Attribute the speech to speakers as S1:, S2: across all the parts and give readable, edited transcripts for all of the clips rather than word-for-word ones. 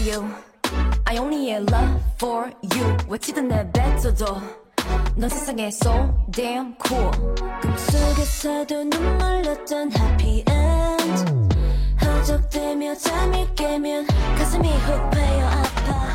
S1: you I only have love for you 외치던 내 뱉어도 넌 세상에 so damn cool 꿈속에서도 눈물 났던 happy end 허적대며 잠이 깨면 가슴이 훅 패여 아파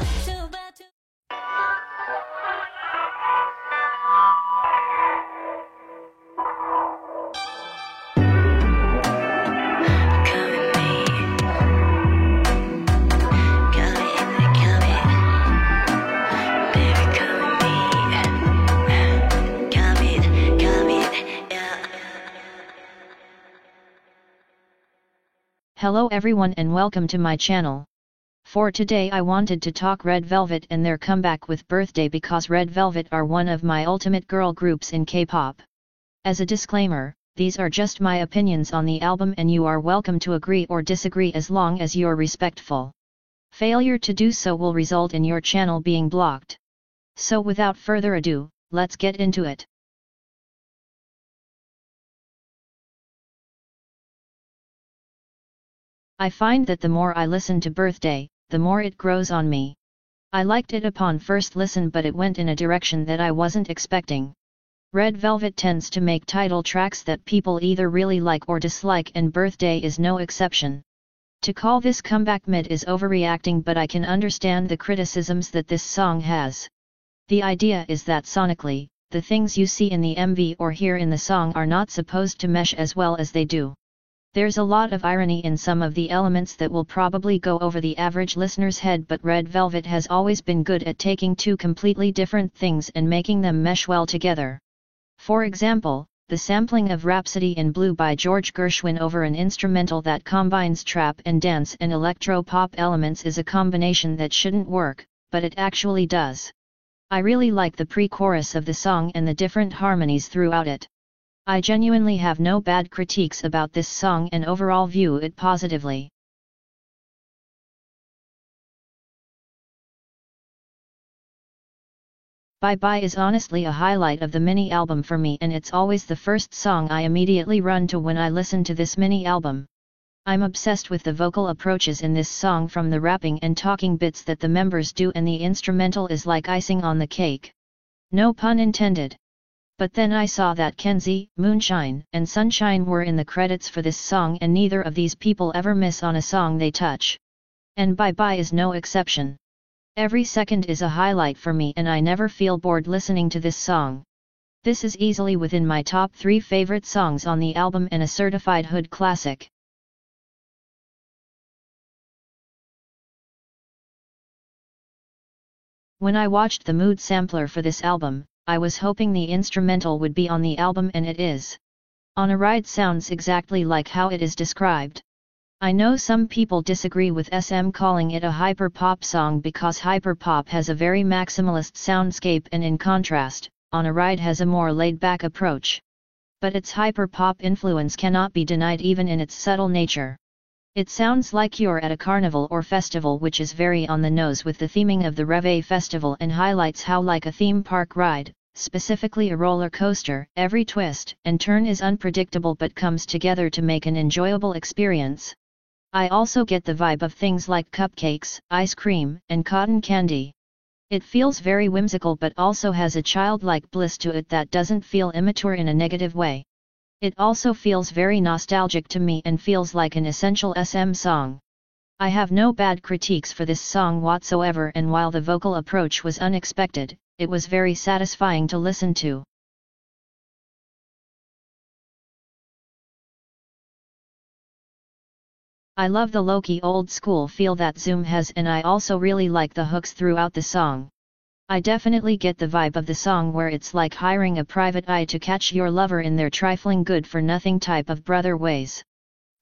S2: Hello everyone and welcome to my channel. For today I wanted to talk Red Velvet and their comeback with Birthday because Red Velvet are one of my ultimate girl groups in K-pop. As a disclaimer, these are just my opinions on the album and you are welcome to agree or disagree as long as you're respectful. Failure to do so will result in your channel being blocked. So without further ado, let's get into it. I find that the more I listen to Birthday, the more it grows on me. I liked it upon first listen but it went in a direction that I wasn't expecting. Red Velvet tends to make title tracks that people either really like or dislike and Birthday is no exception. To call this comeback mid is overreacting but I can understand the criticisms that this song has. The idea is that sonically, the things you see in the MV or hear in the song are not supposed to mesh as well as they do. There's a lot of irony in some of the elements that will probably go over the average listener's head but Red Velvet has always been good at taking two completely different things and making them mesh well together. For example, the sampling of Rhapsody in Blue by George Gershwin over an instrumental that combines trap and dance and electro-pop elements is a combination that shouldn't work, but it actually does. I really like the pre-chorus of the song and the different harmonies throughout it. I genuinely have no bad critiques about this song and overall view it positively. Bye Bye is honestly a highlight of the mini-album for me and it's always the first song I immediately run to when I listen to this mini-album. I'm obsessed with the vocal approaches in this song from the rapping and talking bits that the members do and the instrumental is like icing on the cake. No pun intended. But then I saw that Kenzie, Moonshine, and Sunshine were in the credits for this song and neither of these people ever miss on a song they touch. And Bye Bye is no exception. Every second is a highlight for me and I never feel bored listening to this song. This is easily within my top 3 favorite songs on the album and a certified hood classic. When I watched the mood sampler for this album, I was hoping the instrumental would be on the album and it is. On a Ride sounds exactly like how it is described. I know some people disagree with SM calling it a hyper-pop song because hyper-pop has a very maximalist soundscape and in contrast, On a Ride has a more laid-back approach. But its hyper-pop influence cannot be denied even in its subtle nature. It sounds like you're at a carnival or festival which is very on the nose with the theming of the Rêve Festival and highlights how like a theme park ride, specifically a roller coaster, every twist and turn is unpredictable but comes together to make an enjoyable experience. I also get the vibe of things like cupcakes, ice cream, and cotton candy. It feels very whimsical but also has a childlike bliss to it that doesn't feel immature in a negative way. It also feels very nostalgic to me and feels like an essential SM song. I have no bad critiques for this song whatsoever and while the vocal approach was unexpected, it was very satisfying to listen to. I love the low-key old school feel that Zoom has and I also really like the hooks throughout the song. I definitely get the vibe of the song where it's like hiring a private eye to catch your lover in their trifling good-for-nothing type of brother ways.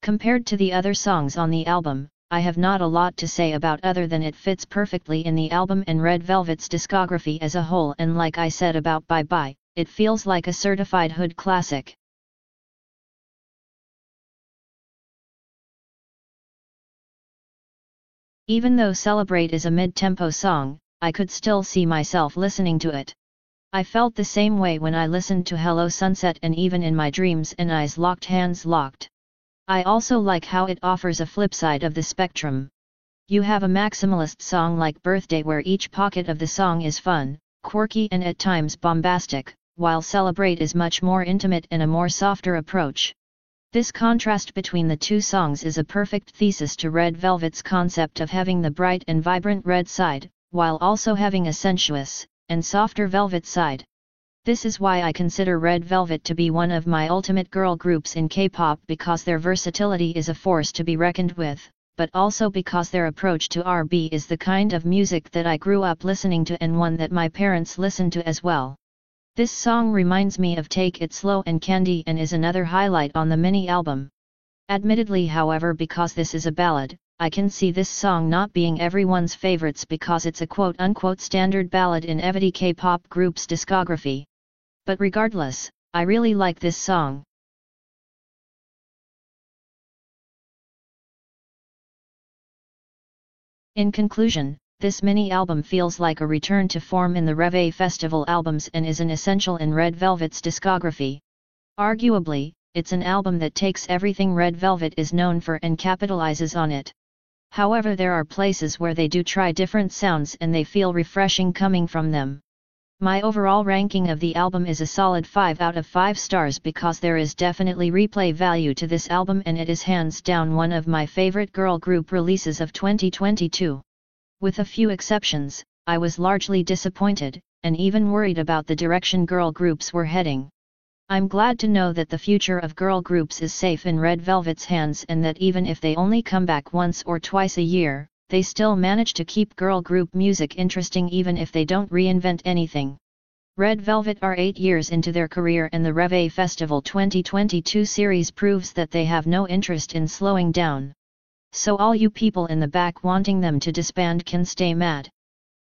S2: Compared to the other songs on the album, I have not a lot to say about other than it fits perfectly in the album and Red Velvet's discography as a whole and like I said about Bye Bye, it feels like a certified hood classic. Even though Celebrate is a mid-tempo song, I could still see myself listening to it. I felt the same way when I listened to Hello Sunset and even in my dreams and Eyes Locked Hands Locked. I also like how it offers a flip side of the spectrum. You have a maximalist song like Birthday where each pocket of the song is fun, quirky and at times bombastic, while Celebrate is much more intimate and a more softer approach. This contrast between the two songs is a perfect thesis to Red Velvet's concept of having the bright and vibrant red side, while also having a sensuous and softer Velvet side. This is why I consider Red Velvet to be one of my ultimate girl groups in K-pop, because their versatility is a force to be reckoned with, but also because their approach to R&B is the kind of music that I grew up listening to and one that my parents listened to as well. This song reminds me of Take It Slow and Candy and is another highlight on the mini-album. Admittedly, however, because this is a ballad, I can see this song not being everyone's favorites because it's a quote-unquote standard ballad in every K-pop group's discography. But regardless, I really like this song. In conclusion, this mini-album feels like a return to form in the Rêve Festival albums and is an essential in Red Velvet's discography. Arguably, it's an album that takes everything Red Velvet is known for and capitalizes on it. However, there are places where they do try different sounds and they feel refreshing coming from them. My overall ranking of the album is a solid 5 out of 5 stars because there is definitely replay value to this album and it is hands down one of my favorite girl group releases of 2022. With a few exceptions, I was largely disappointed, and even worried about the direction girl groups were heading. I'm glad to know that the future of girl groups is safe in Red Velvet's hands and that even if they only come back once or twice a year, they still manage to keep girl group music interesting even if they don't reinvent anything. Red Velvet are 8 years into their career and the Rêve Festival 2022 series proves that they have no interest in slowing down. So all you people in the back wanting them to disband can stay mad.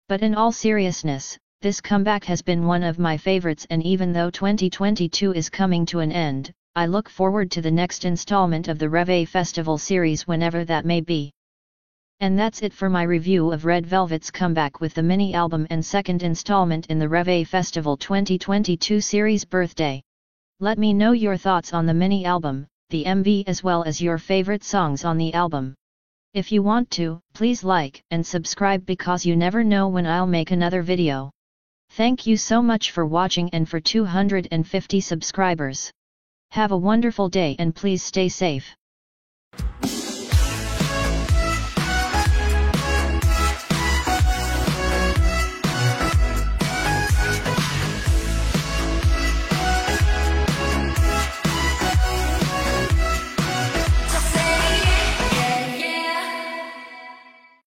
S2: But in all seriousness, this comeback has been one of my favorites, and even though 2022 is coming to an end, I look forward to the next installment of the Rêve Festival series whenever that may be. And that's it for my review of Red Velvet's comeback with the mini-album and second installment in the Rêve Festival 2022 series Birthday. Let me know your thoughts on the mini-album, the MV as well as your favorite songs on the album. If you want to, please like and subscribe because you never know when I'll make another video. Thank you so much for watching and for 250 subscribers. Have a wonderful day and please stay safe.